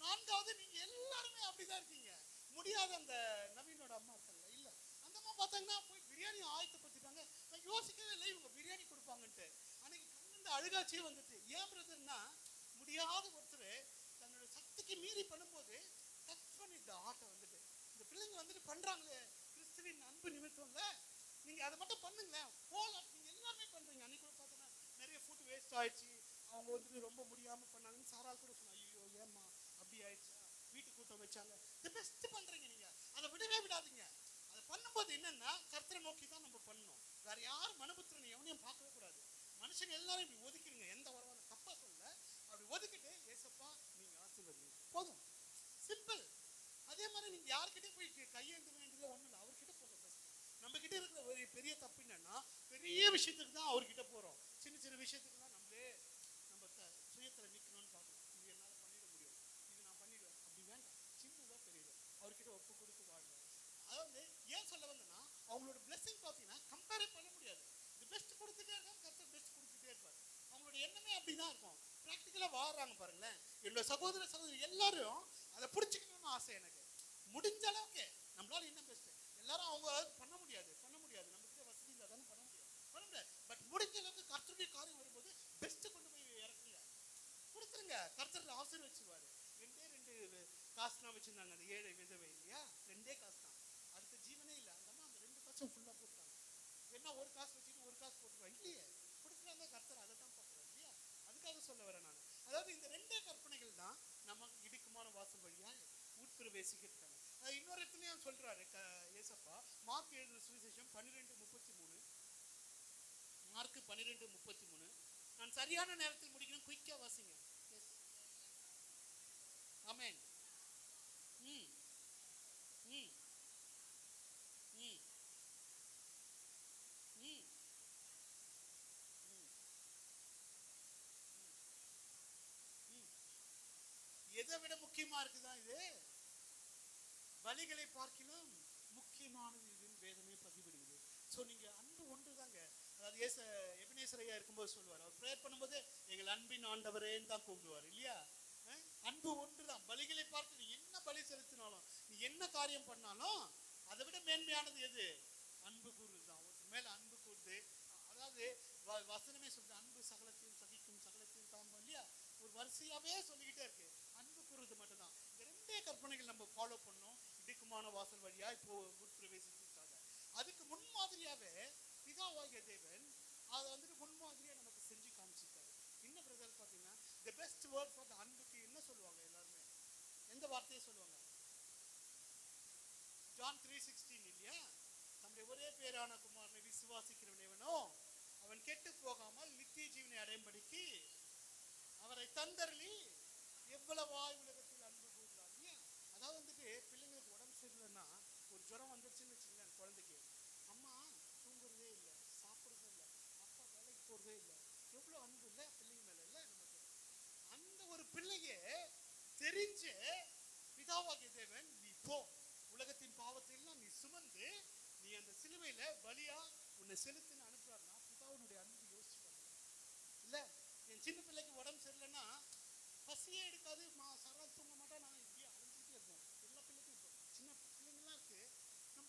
நான்காவது நீங்க எல்லாருமே அப்படிதான் இருக்கீங்க. முடியாத அந்த நவீனோட அம்மா இருக்காங்க இல்ல, அந்த அம்மா பார்த்தாங்கன்னா போய் பிரியாணி ஆயத்தப்படுத்திட்டாங்க. நான் யோசிக்கவே இல்லை இவங்க பிரியாணி கொடுப்பாங்கன்ட்டு. அன்னைக்கு கண்ணிருந்து அழுகாச்சியே வந்துட்டு. ஏன் பிரதர்னா, முடியாத ஒருத்தர் தன்னோட சக்திக்கு மீறி பண்ணும்போது டச் பண்ணி இந்த ஆட்டை வந்துட்டு இந்த பிள்ளைங்க வந்துட்டு பண்றாங்களே கிறிஸ்துவின் அன்பு நிமித்தம்ல, நீங்க அதை மட்டும் பண்ணுங்களேன் போலாம். நீங்க எல்லாமே பண்றீங்க. அன்னைக்கு கூட பார்த்தோன்னா நிறைய ஃபுட் வேஸ்ட் ஆயிடுச்சு. அவங்க வந்துட்டு ரொம்ப முடியாம பண்ணாங்கன்னு சாரால் கூட சொன்னா, ஐயோ ஏம்மா அப்படி ஆயிடுச்சா, வீட்டு கூட்டம் வச்சாங்க. தி பெஸ்ட் பண்றீங்க நீங்க, அதை விடவே விடாதீங்க. அதை பண்ணும்போது என்னன்னா கர்த்தரை நோக்கி தான் நம்ம பண்ணணும். வேற யாரும் மனுபுத்திரனை எவனையும் பார்க்கவே கூடாது. மனுஷங்க எல்லாரும் இப்படி ஒதுக்கிடுங்க, எந்த வரவான தப்பா சொல்ல, அப்படி ஒதுக்கிட்டு ஏசப்பா நீங்க ஆசீர்வதிங்க போதும், சிம்பிள். அதே மாதிரி நீங்க யார்கிட்டயும் போய் கையெழுந்த வேண்டியது ஒண்ணும் இல்லை, அவர்கிட்ட போக பெஸ்ட். நம்ம கிட்ட இருக்கிற ஒரு பெரிய தப்பு என்னன்னா, பெரிய விஷயத்துக்கு தான் அவர்கிட்ட போறோம், சின்ன சின்ன விஷயத்துக்குலாம் நம்மளே நம்ம சுயத்துல நிக்கணும்னு பார்க்கணும். இது என்னால பண்ணிட முடியும், இது நான் பண்ணிடுவேன், அப்படி வேண்டாம். சின்னதா பெரியது அவர்கிட்ட ஒப்பு கொடுத்து வாழ்வேன். அதாவது ஏன் சொல்ல வந்தேன்னா, அவங்களோட பிளெஸிங் பார்த்தீங்கன்னா கம்பேரே பண்ண முடியாது. இது பெஸ்ட் கொடுத்துட்டே இருக்காங்க, கர்த்தர் பெஸ்ட் கொடுத்துட்டே இருப்பார். அவங்களோட எண்ணமே அப்படிதான் இருக்கும். ப்ராக்டிக்கலா வாழ்றாங்க பாருங்களேன். என்னோட சகோதர சகோதரி எல்லாரும் அதை பிடிச்சிக்கணும்னு ஆசை எனக்கு. முடிஞ்ச அளவுக்கு நம்மளால என்ன பெஸ்ட், எல்லாரும் அவங்க பண்ண முடியாது நம்ம கிட்ட வசதி இல்லாதானே பண்ண முடியாது. பட் முடிஞ்ச அளவுக்கு கர்த்தருடைய காரியம் வரும்போது பெஸ்ட் கொண்டு போய் இறக்குங்க, கொடுத்துருங்க. கர்த்தர் ஆசீர்வதிச்சுவாரு. ரெண்டு காசுலாம் வச்சிருந்தாங்க அந்த ஏழை விதவை இல்லையா, 2 காசு தான். அடுத்த ஜீவனே இல்லை. அந்த அம்மா அந்த 2 காசும் ஃபுல்லா போட்டுறாங்க. என்ன ஒரு காசு வச்சுட்டு ஒரு காசு போட்டுருவாங்க இல்லையே, கொடுக்குறாங்க. கர்த்தர் அதை தான் பார்க்குறாரு இல்லையா. அதுக்காக சொல்ல வரேன் நான். அதாவது இந்த 2 கற்பனைகள் தான் நம்ம இடுக்கமான வாசல் வழியா உட்பிரவேசிக்கிறாங்க. இன்னொரு இடத்துலயும் சொல்றாரு ஏசப்பா, மார்க் எழுதின சுவிசேஷம் 12:33. மார்க் 12:33. நான் சரியான நேரத்தில் முடிக்கணும், குயிக்கா வாசிங்க. ஆமென். எதை விட முக்கியமா இருக்குதான் இது, பலிகளை பார்க்கிலும் முக்கியமானது இதுன்னு வேதமே பதிவிடுகிறது. ஸோ நீங்க அன்பு ஒன்று தாங்க. அதாவது எபனேசர் ஐயா இருக்கும்போது சொல்லுவார், அவர் ப்ரேயர் பண்ணும்போது எங்கள் அன்பின் ஆண்டவரேன்னு தான் கூப்பிடுவார் இல்லையா. அன்பு ஒன்று தான். பலிகளை பார்த்து நீ என்ன பலி செலுத்தினாலும், நீ என்ன காரியம் பண்ணாலும் அதை விட மேன்மையானது எது, அன்பு கூறுது தான். ஒரு மேல அன்பு கூறுது. அதாவது வசனமே சொல்றது, அன்பு சகலத்தையும் சகிக்கும், சகலத்தையும் தாங்கும் இல்லையா. ஒரு வரிசையாவே சொல்லிக்கிட்டே இருக்கு. அன்பு கூறுறது மட்டும்தான். இந்த 2 கற்பனைகள் நம்ம ஃபாலோ பண்ணோம் இடுக்கமான வாசல் வழியா இப்போ உட்பிரவேசிச்சிருக்காங்க. அதுக்கு முன்மாதிரியாவே பிதாவாகிய தேவன் அதை வந்துட்டு முன்மாதிரியா நமக்கு செஞ்சு காமிச்சிருக்காரு. என்ன பிரதர் பார்த்தீங்கன்னா, the best word for the அன்புக்கு என்ன சொல்லுவாங்க எல்லாருமே, எந்த வார்த்தையை சொல்லுவாங்க? ஜான் 3:16 இல்லையா. நம்முடைய ஒரே பேரான குமாரனை விசுவாசிக்கிறவன் எவனோ அவன் கெட்டு போகாமல் நித்திய ஜீவனை அடையும்படிக்கு அவரை தந்தருளி எவ்வளவாய் உலகத்தில் அன்பு கூறுகிறார் இல்லையா. அதாவது வந்துட்டு பிள்ளைங்களுக்கு உடம்பு சரியில்லைன்னா, ஒரு ஜுரம் வந்துருச்சுன்னு வச்சுங்களேன், குழந்தைக்கு அம்மா தூங்குறதே இல்லை, சாப்பிட்றதே இல்லை, அப்பா வேலைக்கு போறதே இல்லை, எவ்வளோ அன்பு இல்லை பிள்ளைங்க மேல இல்லை நமக்கு. அந்த ஒரு பிள்ளைய தெரிஞ்சு பிதாவாகிய தேவன், நீ போ, உலகத்தின் பாவத்தை எல்லாம் நீ சுமந்து நீ அந்த சிலுவையில பலியா உன்னை செலுத்தின்னு அனுப்புறாருன்னா பிதாவுடைய அன்பு யோசிச்சு இல்ல. என் சின்ன பிள்ளைக்கு உடம்பு சரியில்லைன்னா பசியே எடுக்காது, சரா தூங்க மாட்டா, நான் இப்படியே அலைஞ்சிட்டே இருப்போம். எல்லா பிள்ளைக்கும் இப்போ சின்ன பிள்ளைங்கலாம் இருக்கு, நம்ம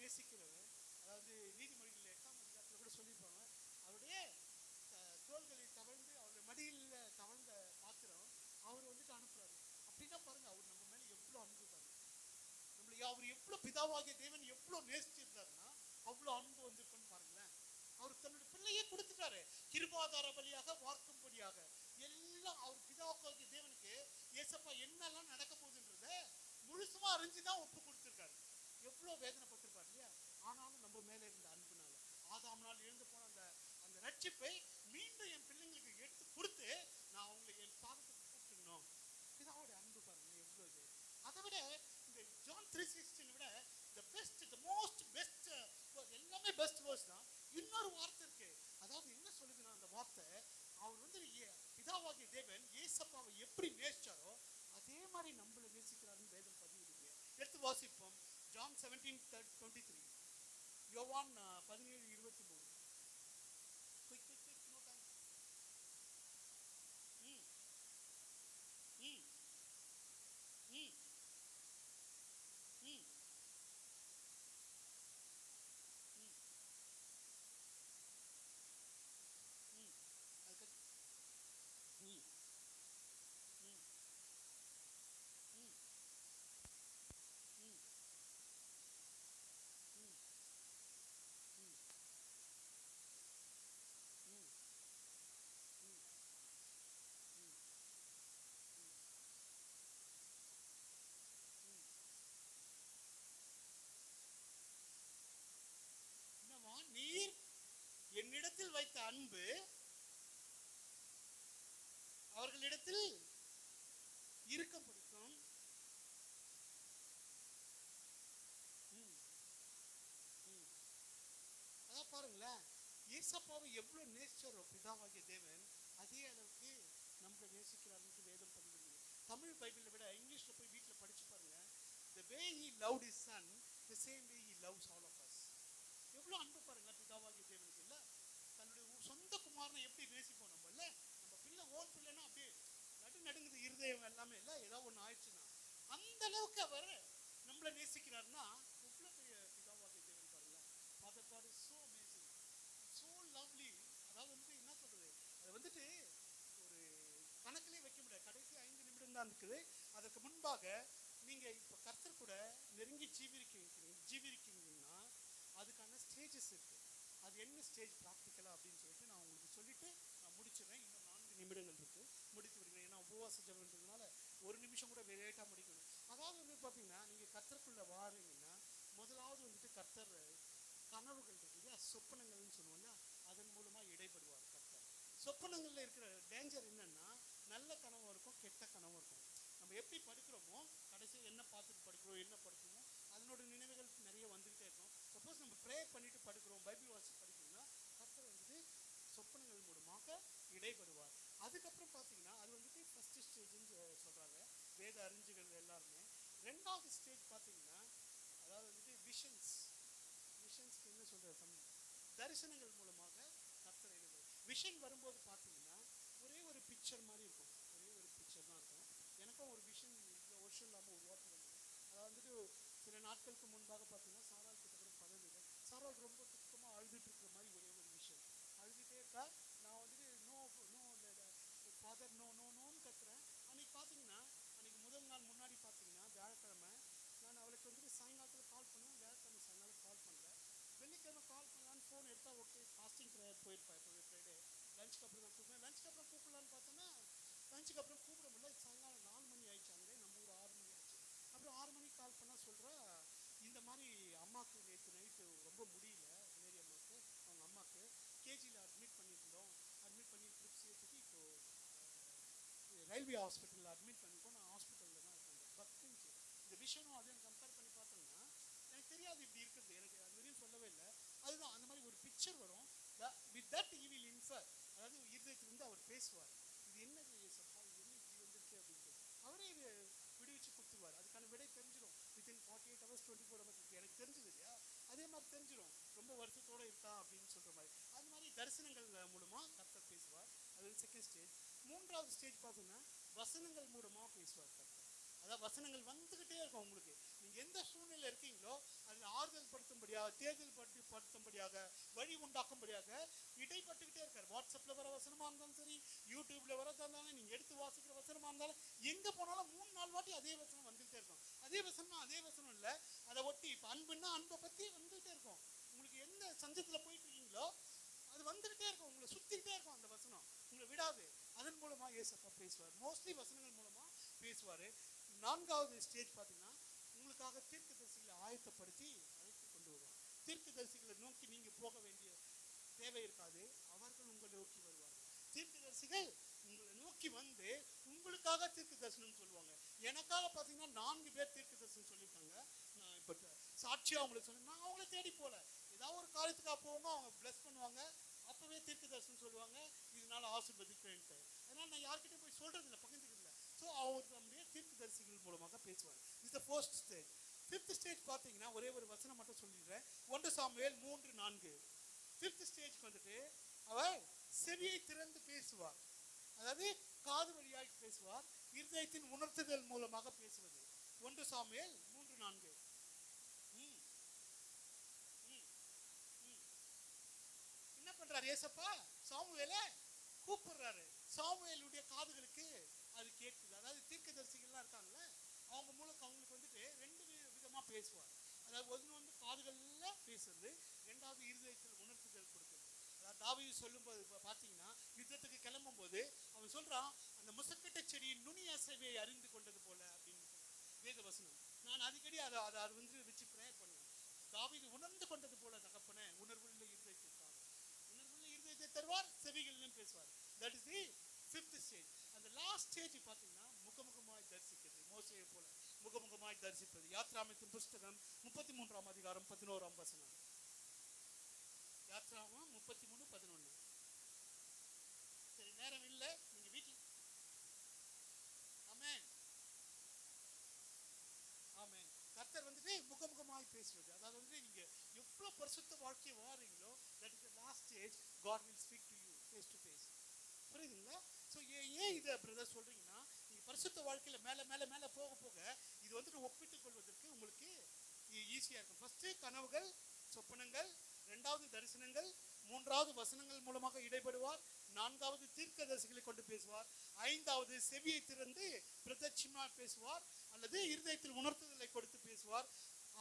நேசிக்கிறவர், அதாவது நீதிமொழிகள் 8ஆம் அதிகாரத்தில் கூட சொல்லியிருப்பாங்க, அவருடைய தோள்களை தவழ்ந்து அவருடைய மடியில் தவழ்ந்த பாத்திரம் அவர் வந்துட்டு அனுப்புறாரு. அப்படின்னா பாருங்க, அவர் நம்ம மேல எவ்வளவு அன்பு பாருங்க. நம்மளை அவர் எவ்வளவு பிதாவாகிய தேவன் எவ்வளவு நேசிச்சிருந்தாருன்னா அவ்வளவு அன்பு வந்திருக்குன்னு பாருங்களேன். அவர் தன்னுடைய பிள்ளையே கொடுத்துட்டாரு, கிருபாதார பலியாக வார்க்கும்படியாக. எல்லாம் அவர் பிதாவாகிய தேவனுக்கு ஏசப்பா என்னெல்லாம் நடக்க போகுதுன்றத முழுசுமா அறிஞ்சுதான் ஒப்பு கொடுத்துருக்காரு. எவ்வளவு வேதனைப்பட்டிருப்பாரு இல்லையா? ஆனாலும் நம்ம மேல இருந்த அன்புனால ஆதாம் நாள் எழுந்து போன அந்த அந்த ரட்சிப்பை மீண்டும் என் பிள்ளைங்களுக்கு எடுத்து கொடுத்து நான் அவங்களை என் பாதத்துக்கு கூப்பிட்டுக்கணும். பிதாவோட அன்பு பாருங்க எவ்வளவு. அதை விட இந்த ஜான் 3:16 விட the best, the most best, எல்லாமே பெஸ்ட் வேர்ஸ் தான். இன்னொரு வார்த்தை இருக்கு. அதாவது என்ன சொல்லுதுன்னா அந்த வார்த்தை, அவர் வந்து பிதாவாகிய தேவன் ஏசப்பாவை எப்படி நேசிச்சாரோ அதே மாதிரி நம்மளை நேசிக்கிறாருன்னு வேதம் பதிவிடுங்க. எடுத்து வாசிப்போம். ஜான் 17:23, யோவான் 17:23. Quick quick quick, no time. ம் ம் ம் ம் என்னவா, நீர் என்னிடத்தில் வைத்த அன்பு அவர்களிடத்தில் இருக்கப்படுத்தும். அதான் பாருங்களேன், ஏசப்பாவை எவ்வளவு நேசிச்சாரோ பிதாவாகிய தேவன் அதே அளவுக்கு நம்மளை நேசிக்கிறாருன்னு வேதம் பதிவிடுங்க. தமிழ் பைபிளை விட இங்கிலீஷ்ல போய் வீட்டில் படிச்சு பாருங்க. The way he loved his son, the same way he loves all of us. எவ்வளவு அன்பு பாருங்களேன் பிதாவாகிய தேவனுக்கு. இல்ல தன்னுடைய சொந்த குமாரனை எப்படி நேசிப்போம் நம்ம. இல்ல நம்ம பிள்ளை ஓன் பிள்ளைன்னா அப்படியே நடுங்குது இருதயம் எல்லாமே. இல்ல ஏதாவது ஒண்ணு ஆயிடுச்சுன்னா அந்த அளவுக்கு அவர் நம்மளை நேசிக்கிறாருன்னா எவ்வளவு பெரிய பிதாவாகிய தேவன் பாருங்களேன். Father God is so amazing, so lovely. அதாவது வந்து என்ன சொல்றது, அது வந்துட்டு ஒரு கணக்கிலே வைக்க முடியாது. கடைசி 5 நிமிடம் தான் இருக்குது. அதற்கு முன்பாக நீங்க இப்ப கர்த்தர் கூட நெருங்கி ஜீவிருக்கீங்கன்னா அதுக்கான ஸ்டேஜஸ் இருக்கு. அது என்ன ஸ்டேஜ் ப்ராக்டிக்கலா அப்படின்னு சொல்லிட்டு நான் உங்களுக்கு சொல்லிட்டு நான் முடிச்சிடுறேன். இன்னும் 4 நிமிடங்கள் இருக்கு, முடித்து விடுகிறேன். ஏன்னா உபவாச ஜெபம்ன்றதுனால 1 நிமிஷம் கூட லேட்டா முடிக்கணும். அதாவது வந்து பாத்தீங்கன்னா நீங்க கர்த்தருக்குள்ள வாரீங்கன்னா முதலாவது வந்துட்டு கர்த்தர் கனவுகள் இருக்கு இல்லையா, சொப்பனங்கள்னு சொல்லுவோம் இல்லையா, அதன் மூலமா இடைப்படுவார் கர்த்தர். சொப்பனங்கள்ல இருக்கிற டேஞ்சர் என்னன்னா நல்ல கனவும் இருக்கும் கெட்ட கனவும் இருக்கும். நம்ம எப்படி படுக்கிறோமோ கடைசியில் என்ன பார்த்துட்டு படுக்கிறோம் என்ன படுக்கிறோமோ அதனோட நினைவுகள் நிறைய வந்துகிட்டே இருக்கும். சப்போஸ் நம்ம ப்ரே பண்ணிட்டு படுக்கிறோம், பைபிள் வாசி படிக்கிறோம்னா கர்த்தர் வந்துட்டு சொப்பனங்கள் மூலமாக இடைப்படுவார். அதுக்கப்புறம் பார்த்தீங்கன்னா அது வந்துட்டு ஃபர்ஸ்ட் ஸ்டேஜ்னு சொல்றாங்க வேத அறிஞர்கள் எல்லாருமே. 2வது ஸ்டேஜ் பார்த்தீங்கன்னா அதாவது வந்துட்டு விஷன்ஸ்க்கு என்ன சொல்றது தமிழ், தரிசனங்கள் மூலமாக கர்த்தர் எழுதுவார். விஷன் வரும்போது பார்த்தீங்கன்னா ஒரே ஒரு பிக்சர் மாதிரி இருக்கும், ஒரே ஒரு பிக்சர் தான் இருக்கும். எனக்கும் ஒரு விஷன் இவ்வளோ வருஷம் இல்லாமல் ஒரு வாட்டி வந்தது. அதாவது வந்துட்டு சில நாட்களுக்கு முன்பாக பார்த்தீங்கன்னா சாரால் கிட்ட கூட பதவிகள் சாரால் ரொம்ப துக்கமாக அழுதுட்டு இருக்கிற மாதிரி ஒரே ஒரு விஷயம் அழுதுகிட்டே இருக்கா. நான் வந்துட்டு நோ ஃபாதர் நோ நோ நோன்னு கத்துறேன். அன்னைக்கு பார்த்தீங்கன்னா அன்னைக்கு முதல் நாள் முன்னாடி பார்த்தீங்கன்னா வியாழக்கிழமை நான் அவளுக்கு வந்துட்டு சாயங்காலத்தில் கால் பண்ணுவேன். வியாழக்கிழமை சாயங்காலம் கால் பண்ணல. வெள்ளிக்கிழமை கால் பண்ணலான்னு ஃபோன் எடுத்தா ஓகே ஃபாஸ்டிங் ப்ரேயர் போயிருப்பா. எப்போவே ஃப்ரைடே லஞ்சுக்கு அப்புறம் தான் கூப்பிடுவேன். லஞ்சுக்கு அப்புறம் கூப்பிடலான்னு பார்த்தோன்னா லஞ்சுக்கு அப்புறம் கூப்பிட முடியல. சாயங்காலம் 4 மணி ஆயிடுச்சு, அங்கே நம்ம ஒரு 6 மணி ஆயிடுச்சு. அப்புறம் 6 மணிக்கு கால் பண்ணால் சொல்கிறா இந்த மாதிரி அம்மாவுக்கு நேற்று நைட்டு ரொம்ப முடியல, மேரி அம்மாவுக்கு அவங்க அம்மாவுக்கு கேஜியில் அட்மிட் பண்ணியிருந்தோம். அட்மிட் பண்ணி ட்ரிப்ஸ் ஏற்றிட்டு இப்போது ரயில்வே ஹாஸ்பிட்டலில் அட்மிட் பண்ணியிருக்கோம். நான் ஹாஸ்பிட்டலில் தான் இருக்கேன். பக்திஞ்சு இந்த விஷயம் அதையும் கம்பேர் பண்ணி பார்த்தோம்னா எனக்கு தெரியாது இப்படி இருக்குது, எனக்கு அது வரையும் சொல்லவே இல்லை. அதுதான் அந்த மாதிரி ஒரு பிக்சர் வரும். With that he will infer, அதாவது இருதயத்திலிருந்து அவர் பேசுவார். இது என்னது ஏசப்பா, இது என்ன இப்படி வந்துருக்கு அப்படின்ட்டு அவரே விடுவிச்சு கொடுத்துருவார். அதுக்கான விடை தெரிஞ்சிடும். வித்தின் 48 hours 24 hours எனக்கு தெரிஞ்சது இல்லையா, அதே மாதிரி தெரிஞ்சிடும் ரொம்ப வருத்தத்தோடு இருக்கா அப்படின்னு சொல்கிற மாதிரி. அது மாதிரி தரிசனங்கள் மூலமாக கர்த்தர் பேசுவார். அது செகண்ட் ஸ்டேஜ். 3வது ஸ்டேஜ் பார்த்தீங்கன்னா வசனங்கள் மூலமாக பேசுவார் கர்த்தர். அதாவது வசனங்கள் வந்துக்கிட்டே இருக்கும் உங்களுக்கு. நீங்க எந்த சூழ்நிலை இருக்கீங்களோ அதில் ஆறுதல் படுத்தும்படியாக, தேர்தல் படுத்தும்படியாக, வழி உண்டாக்கும்படியாக இடைப்பட்டுக்கிட்டே இருக்காரு. வாட்ஸ்அப்ல வர வசனமா இருந்தாலும் சரி, யூடியூப்ல வரதா இருந்தாலும், நீங்க எடுத்து வாசிக்கிற வசனமா இருந்தாலும், எங்க போனாலும் 3-4 வாட்டி அதே வசனம் வந்துகிட்டே இருக்கும். அதே வசனம் இல்ல, அதை ஒட்டி இப்ப அன்புன்னா அன்பை பத்தி வந்துகிட்டே இருக்கும். உங்களுக்கு எந்த சஞ்சத்துல போயிட்டு இருக்கீங்களோ அது வந்துகிட்டே இருக்கும், உங்களை சுத்திக்கிட்டே இருக்கும் அந்த வசனம், உங்களை விடாது. அதன் மூலமா ஏசப்பா பேசுவார். மோஸ்ட்லி வசனங்கள் மூலமா பேசுவாரு. 4வது ஸ்டேஜ் பாத்தீங்கன்னா, உங்களுக்காக தீர்க்கதரிசிகளை ஆயத்தப்படுத்தி அழைத்து கொண்டு வருவார். தீர்க்கதரிசிகளை நோக்கி நீங்க போக வேண்டிய தேவை இருக்காது, அவர்கள் உங்களை நோக்கி வருவார்கள். தீர்க்கதரிசிகள் உங்களை நோக்கி வந்து உங்களுக்காக தீர்க்க தரிசனம் சொல்லுவாங்க. எனக்காக பாத்தீங்கன்னா 4 பேர் தீர்க்க தரிசனம் சொல்லியிருக்காங்க. நான் இப்ப சாட்சியா அவங்களுக்கு சொன்னேன். நான் அவங்கள தேடி போல, ஏதாவது ஒரு காரியத்துக்காக போவாங்க, அவங்க பிளஸ் பண்ணுவாங்க, அப்பவே தீர்க்க தரிசனம் சொல்லுவாங்க, இதனால ஆசீர்வதிப்பேன்ட்டு. அதனால நான் யார்கிட்ட போய் சொல்றது இல்லை, பகிர்ந்துக்கிறது இல்லை. ஸோ அவர் நம்முடைய தீர்க்க தரிசிகள் மூலமாக பேசுவார். இது ஃபர்ஸ்ட் ஸ்டேஜ். 5th ஸ்டேஜ் பார்த்தீங்கன்னா, ஒரே ஒரு வசனம் மட்டும் சொல்லிடுறேன். 1 சாமுவேல் 3:4. 5th ஸ்டேஜ்க்கு வந்துட்டு அவர் செவியை திறந்து பேசுவார். அதாவது காது வழியாக பேசுவார், இருதயத்தின் உணர்த்துதல் மூலமாக பேசுவது. 1 சாமுவேல் 3:4. என்ன பண்றாரு ஏசப்பா? சாமுவேல கூப்பிடுறாரு. சாமுவேலுடைய காதுகளுக்கு அது கேட்குது. அதாவது தீர்க்கதரிசிகள்லாம் இருக்காங்கல்ல, அவங்களுக்கு வந்துட்டு 2 விதமா பேசுவார். அதாவது ஒன்று வந்து காதுகள்ல பேசுறது, 2வது இருதயத்தில் உணர்த்துதல் கொடுக்குறது. அதாவது தாவீது சொல்லும்போது பார்த்தீங்கன்னா, யுத்தத்துக்கு கிளம்பும் போது அவன் சொல்றான், அந்த முசக்கட்ட செடியின் நுனி அசைவை அறிந்து கொண்டது போல அப்படின்னு வேத வசனம். நான் அடிக்கடி அதை வந்து வச்சு ப்ரேயர் பண்ணுவேன். தாவீது உணர்ந்து கொண்டது போல தகப்பனே, உணர்வுள்ள இருதயத்திற்காக. உணர்வுள்ள இருதயத்தை தருவார், செவிகளிலும் பேசுவார். That is the 5th stage. அந்த லாஸ்ட் ஸ்டேஜ் பார்த்தீங்கன்னா, முகமுகமாய் தரிசிக்கிறது. மோசேயை போல முகமுகமாய் தரிசிப்பது. யாத்ராமத்தின் புஸ்தகம் 33ஆம் அதிகாரம் 11ஆம் வசனம். யாத்ராமம் 33:11. சரி, நேரம் இல்லை, நீங்க வீட்டில். ஆமென், ஆமென். கர்த்தர் வந்துட்டு முகமுகமாய் பேசுவது. அதாவது வந்து நீங்க எவ்வளவு பரிசுத்த வாழ்க்கையை வாழறீங்களோ, that is the last stage. God will speak to you face to face. புரியுதுங்களா? ஸோ ஏன் இதை பிரதர் சொல்றீங்கன்னா, நீங்க பரிசுத்த வாழ்க்கையில மேல மேல மேல போக போக இது வந்துட்டு ஒப்பிட்டுக் கொள்வதற்கு உங்களுக்கு ஈஸியா இருக்கும். ஃபர்ஸ்ட் கனவுகள், சொப்பனங்கள், 2வது தரிசனங்கள், 3வது வசனங்கள் மூலமாக இடைபடுவார், 4வது தீர்க்கதரிசிகளை கொண்டு பேசுவார், 5வது செவியை திறந்து பிரத்யட்சமா பேசுவார் அல்லது இருதயத்தில் உணர்த்துதலை கொடுத்து பேசுவார்,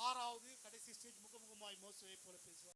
6வது கடைசி ஸ்டேஜ் முகமுகமாய் மோசேயை போல பேசுவார்.